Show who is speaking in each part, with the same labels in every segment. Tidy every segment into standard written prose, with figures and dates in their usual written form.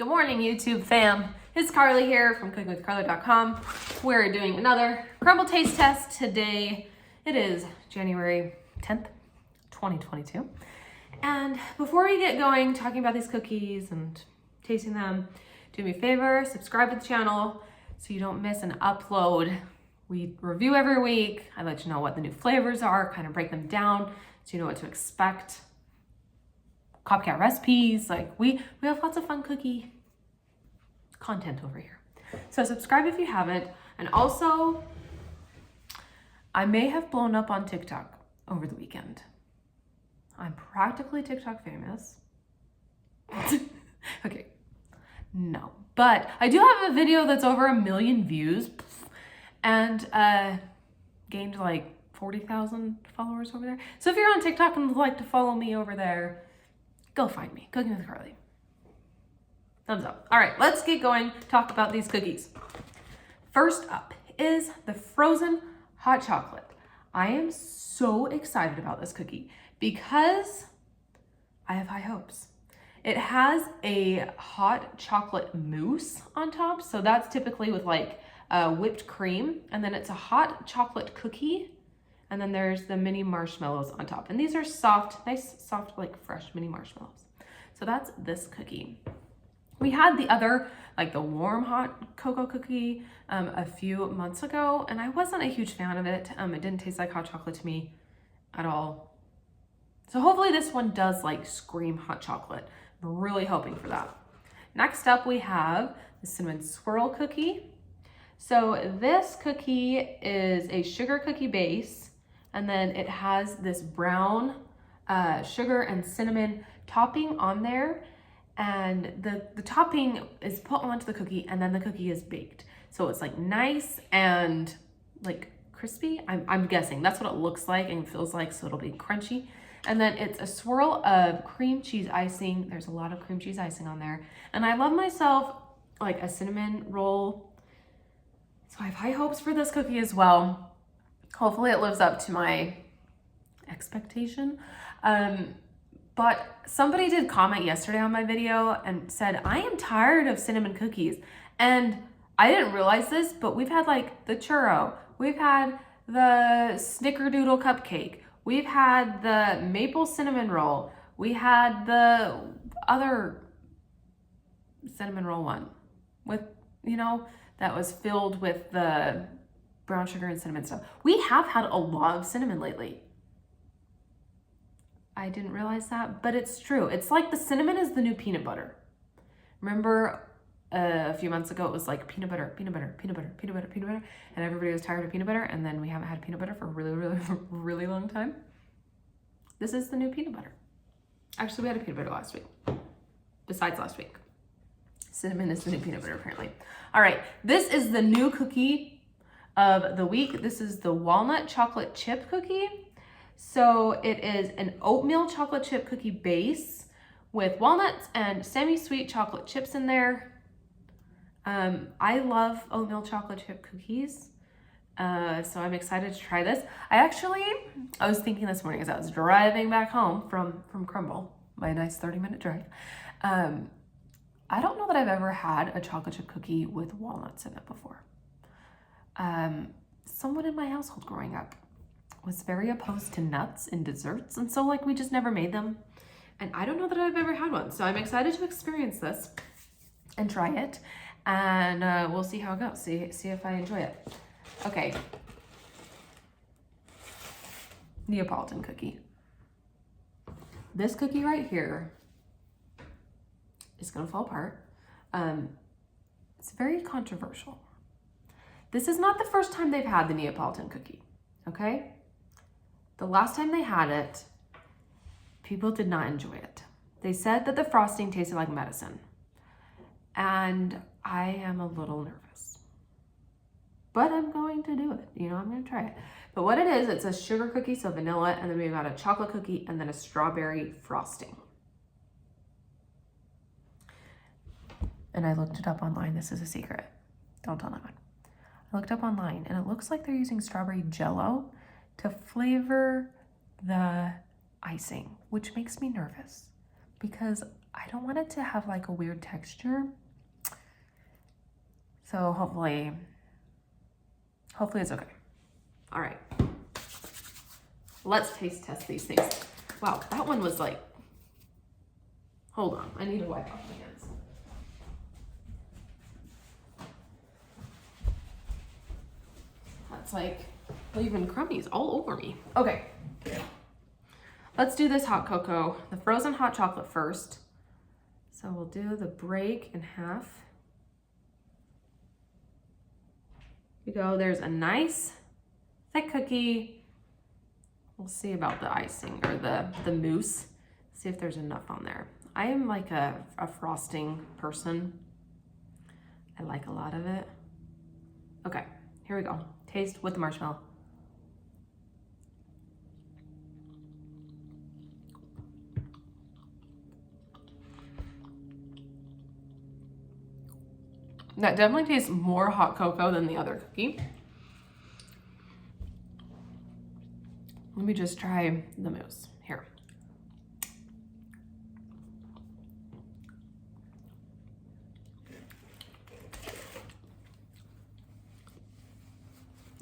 Speaker 1: Good morning, YouTube fam. It's Carly here from cookingwithcarly.com. We're doing another Crumbl taste test today. It is January 10th, 2022. And before we get going, talking about these cookies and tasting them, do me a favor, subscribe to the channel so you don't miss an upload. We review every week. I let you know what the new flavors are, kind of break them down so you know what to expect. Copycat recipes, like we have lots of fun cookie content over here. So subscribe if you haven't. And also, I may have blown up on TikTok over the weekend. I'm practically TikTok famous. Okay, no. But I do have a video that's over 1 million views and gained like 40,000 followers over there. So if you're on TikTok and would like to follow me over there, go find me, Cooking with Carly. Thumbs up. All right, let's get going, talk about these cookies. First up is the frozen hot chocolate. I am so excited about this cookie because I have high hopes. It has a hot chocolate mousse on top. So that's typically with like whipped cream. And then it's a hot chocolate cookie. And then there's the mini marshmallows on top. And these are soft, nice, soft, like fresh mini marshmallows. So that's this cookie. We had the other, like the warm hot cocoa cookie a few months ago, and I wasn't a huge fan of it. It didn't taste like hot chocolate to me at all. So hopefully this one does like scream hot chocolate. I'm really hoping for that. Next up, we have the cinnamon swirl cookie. So this cookie is a sugar cookie base. And then it has this brown sugar and cinnamon topping on there. And the topping is put onto the cookie and then the cookie is baked. So it's like nice and like crispy. I'm guessing that's what it looks like and feels like, so it'll be crunchy. And then it's a swirl of cream cheese icing. There's a lot of cream cheese icing on there. And I love myself like a cinnamon roll. So I have high hopes for this cookie as well. Hopefully it lives up to my expectation. But somebody did comment yesterday on my video and said, I am tired of cinnamon cookies. And I didn't realize this, but we've had like the churro. We've had the snickerdoodle cupcake. We've had the maple cinnamon roll. We had the other cinnamon roll one with, you know, that was filled with the brown sugar and cinnamon stuff. We have had a lot of cinnamon lately. I didn't realize that, but it's true. It's like the cinnamon is the new peanut butter. Remember a few months ago, it was like peanut butter, peanut butter, peanut butter, peanut butter, peanut butter, and everybody was tired of peanut butter, and then we haven't had peanut butter for a really long time. This is the new peanut butter. Actually, we had a peanut butter last week, besides last week. Cinnamon is the new peanut butter, apparently. All right, this is the new cookie of the week. This is the walnut chocolate chip cookie. So it is an oatmeal chocolate chip cookie base with walnuts and semi-sweet chocolate chips in there. I love oatmeal chocolate chip cookies. So I'm excited to try this. I was thinking this morning as I was driving back home from Crumbl, my nice 30-minute drive. I don't know that I've ever had a chocolate chip cookie with walnuts in it before. Someone in my household growing up was very opposed to nuts in desserts, and so like we just never made them. And I don't know that I've ever had one, so I'm excited to experience this and try it, and we'll see how it goes. See if I enjoy it. Okay, Neapolitan cookie. This cookie right here is gonna fall apart. It's very controversial. This is not the first time they've had the Neapolitan cookie, okay? The last time they had it, people did not enjoy it. They said that the frosting tasted like medicine. And I am a little nervous. But I'm going to do it. You know, I'm going to try it. But what it is, it's a sugar cookie, so vanilla, and then we've got a chocolate cookie, and then a strawberry frosting. And I looked it up online. This is a secret. Don't tell anyone. I looked up online, and it looks like they're using strawberry jello to flavor the icing, which makes me nervous because I don't want it to have like a weird texture. So hopefully it's okay. All right, let's taste test these things. Wow, that one was like, hold on, I need to wipe off my hands. That's like leaving crummies all over me. Okay, let's do this hot cocoa, the frozen hot chocolate first. So we'll do the break in half. Here we go, there's a nice thick cookie. We'll see about the icing or the mousse. See if there's enough on there. I am like a frosting person. I like a lot of it. Okay, here we go. Taste with the marshmallow. That definitely tastes more hot cocoa than the other cookie. Let me just try the mousse here.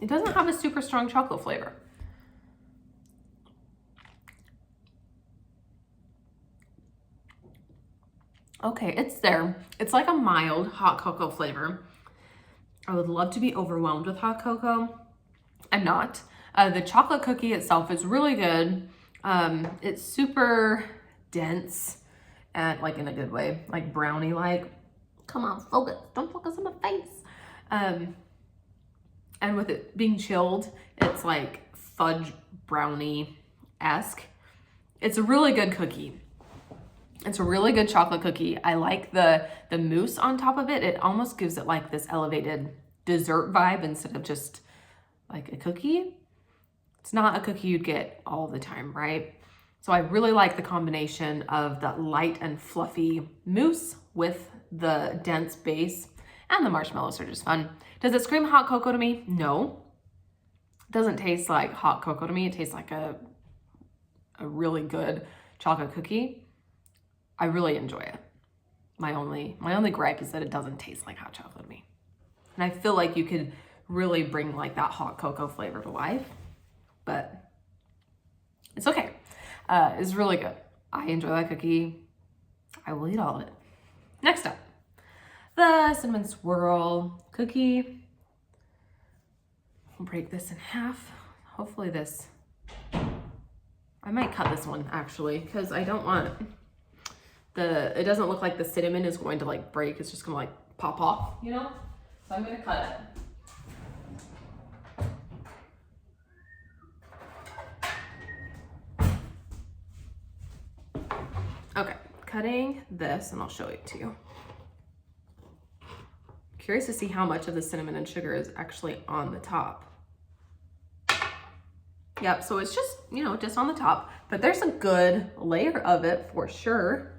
Speaker 1: It doesn't have a super strong chocolate flavor. Okay, it's there. It's like a mild hot cocoa flavor. I would love to be overwhelmed with hot cocoa. I'm not. The chocolate cookie itself is really good. It's super dense and like in a good way, like brownie-like. Come on, focus. Don't focus on my face. And with it being chilled, it's like fudge brownie-esque. It's a really good cookie. It's a really good chocolate cookie. I like the mousse on top of it. It almost gives it like this elevated dessert vibe instead of just like a cookie. It's not a cookie you'd get all the time, right? So I really like the combination of the light and fluffy mousse with the dense base, and the marshmallows are just fun. Does it scream hot cocoa to me? No. It doesn't taste like hot cocoa to me. It tastes like a really good chocolate cookie. I really enjoy it. My only gripe is that it doesn't taste like hot chocolate to me. And I feel like you could really bring like that hot cocoa flavor to life, but it's okay. It's really good. I enjoy that cookie. I will eat all of it. Next up, the cinnamon swirl cookie. I'll break this in half. Hopefully I might cut this one actually, because I don't want it doesn't look like the cinnamon is going to like break. It's just gonna like pop off, you know? So I'm gonna cut it. Okay, cutting this, and I'll show it to you. Curious to see how much of the cinnamon and sugar is actually on the top. Yep, so it's just, you know, just on the top, but there's a good layer of it for sure.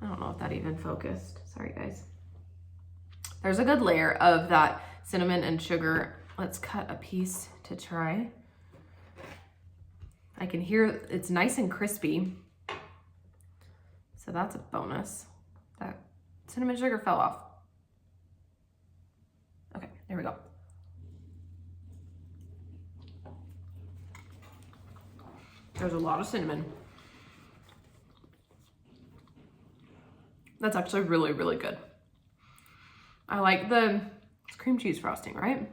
Speaker 1: I don't know if that even focused. Sorry, guys. There's a good layer of that cinnamon and sugar. Let's cut a piece to try. I can hear it's nice and crispy. So that's a bonus. That cinnamon sugar fell off. Okay, there we go. There's a lot of cinnamon. That's actually really, really good. I like it's cream cheese frosting, right?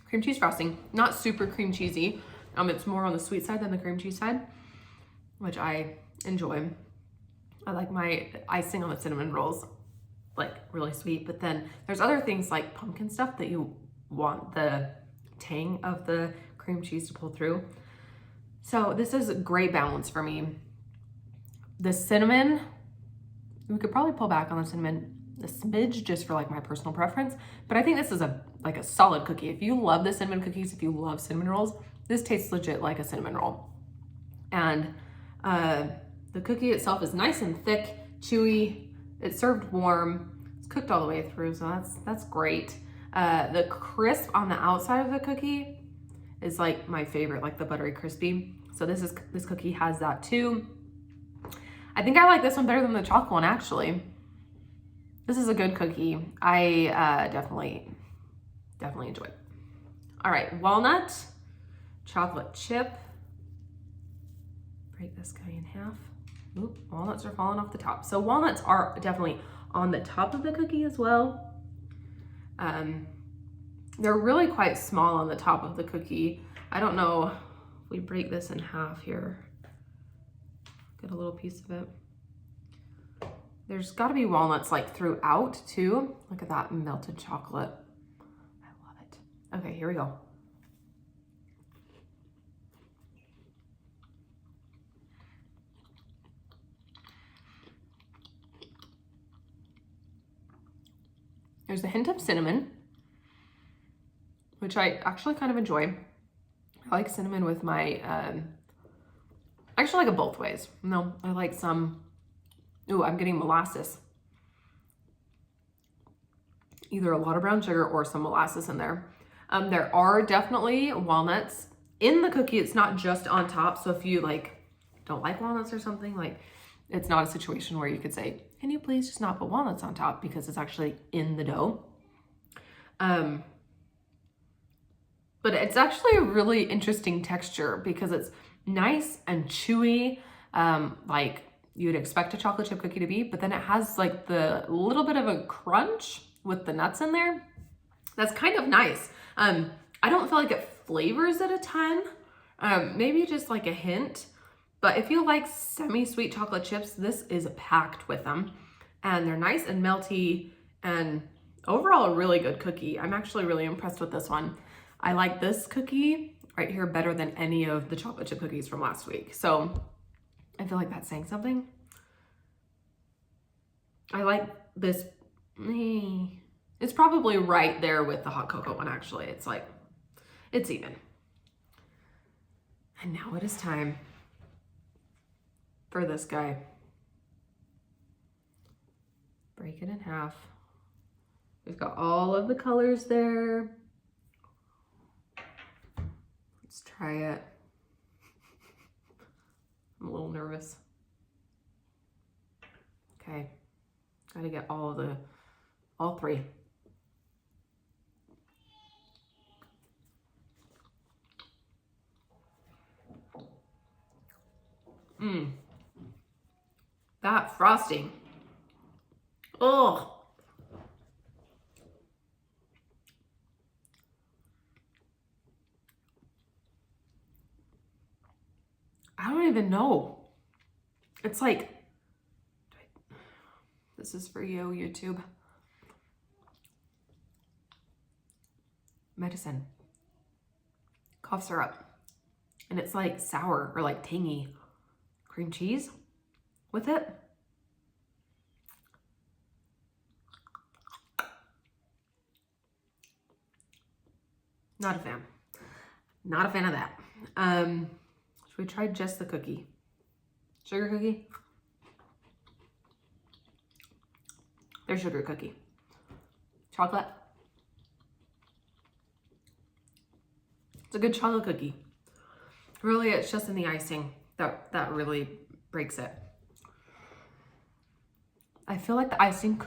Speaker 1: Cream cheese frosting, not super cream cheesy. It's more on the sweet side than the cream cheese side, which I enjoy. I like my icing on the cinnamon rolls, like really sweet, but then there's other things like pumpkin stuff that you want the tang of the cream cheese to pull through. So this is a great balance for me. The cinnamon, we could probably pull back on the cinnamon a smidge just for like my personal preference, but I think this is a solid cookie. If you love the cinnamon cookies, if you love cinnamon rolls, this tastes legit like a cinnamon roll. And the cookie itself is nice and thick, chewy. It's served warm. It's cooked all the way through, so that's great. The crisp on the outside of the cookie is like my favorite, like the buttery crispy. So this cookie has that too. I think I like this one better than the chocolate one, actually. This is a good cookie. I definitely enjoy it. All right, walnut, chocolate chip. Break this guy in half. Oop, walnuts are falling off the top. So walnuts are definitely on the top of the cookie as well. They're really quite small on the top of the cookie. I don't know if we break this in half here. Get a little piece of it. There's gotta be walnuts like throughout too. Look at that melted chocolate. I love it. Okay, here we go. There's a hint of cinnamon, which I actually kind of enjoy. I like cinnamon with my, I actually like it both ways. No, I like some, ooh, I'm getting molasses. Either a lot of brown sugar or some molasses in there. There are definitely walnuts in the cookie. It's not just on top. So if you like don't like walnuts or something, like it's not a situation where you could say, can you please just not put walnuts on top, because it's actually in the dough. But it's actually a really interesting texture because it's nice and chewy, like you'd expect a chocolate chip cookie to be, but then it has like the little bit of a crunch with the nuts in there. That's kind of nice. I don't feel like it flavors it a ton, maybe just like a hint. But if you like semi-sweet chocolate chips, this is packed with them. And they're nice and melty, and overall a really good cookie. I'm actually really impressed with this one. I like this cookie right here better than any of the chocolate chip cookies from last week. So I feel like that's saying something. I like this. It's probably right there with the hot cocoa one, actually. It's like, it's even. And now it is time for this guy. Break it in half. We've got all of the colors there. Let's try it. I'm a little nervous. Okay, gotta get all three. That frosting. Oh. I don't even know. It's like, this is for you, YouTube. Medicine. Cough syrup. And it's like sour or like tangy. Cream cheese with it. Not a fan. Not a fan of that. Should we try just the cookie? Sugar cookie? There's sugar cookie. Chocolate? It's a good chocolate cookie. Really, it's just in the icing that really breaks it. I feel like the icing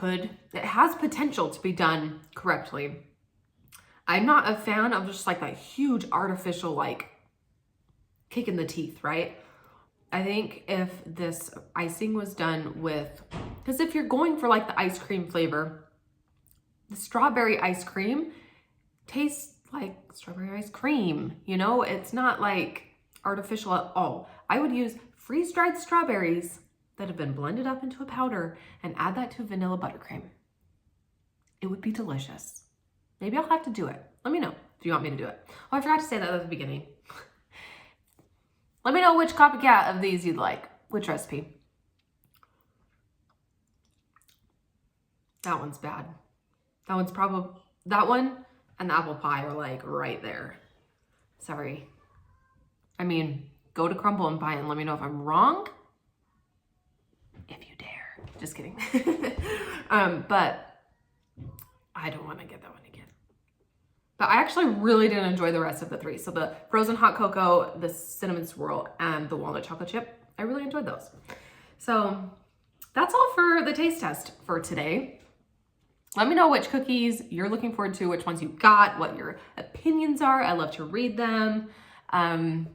Speaker 1: it has potential to be done correctly. I'm not a fan of just like that huge artificial like kick in the teeth, right? I think if this icing was done with, because if you're going for like the ice cream flavor, the strawberry ice cream tastes like strawberry ice cream, you know? It's not like artificial at all. I would use freeze-dried strawberries that have been blended up into a powder and add that to vanilla buttercream. It would be delicious. Maybe I'll have to do it. Let me know if you want me to do it. Oh, I forgot to say that at the beginning. Let me know which copycat of these you'd like. Which recipe. That one's bad. That one's probably, that one and the apple pie are like right there. Sorry. I mean, go to Crumbl and buy it and let me know if I'm wrong. If you dare. Just kidding. But I don't want to get that one again. But I actually really did enjoy the rest of the three. So the frozen hot cocoa, the cinnamon swirl, and the walnut chocolate chip. I really enjoyed those. So that's all for the taste test for today. Let me know which cookies you're looking forward to, which ones you got, what your opinions are. I love to read them. And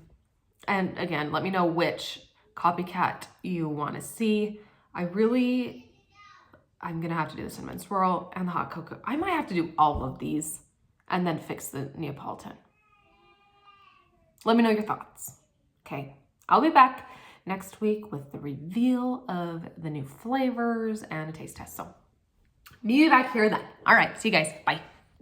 Speaker 1: again, let me know which copycat you want to see. I'm gonna have to do the cinnamon swirl and the hot cocoa. I might have to do all of these and then fix the Neapolitan. Let me know your thoughts. Okay, I'll be back next week with the reveal of the new flavors and a taste test. So meet you back here then. All right, see you guys. Bye.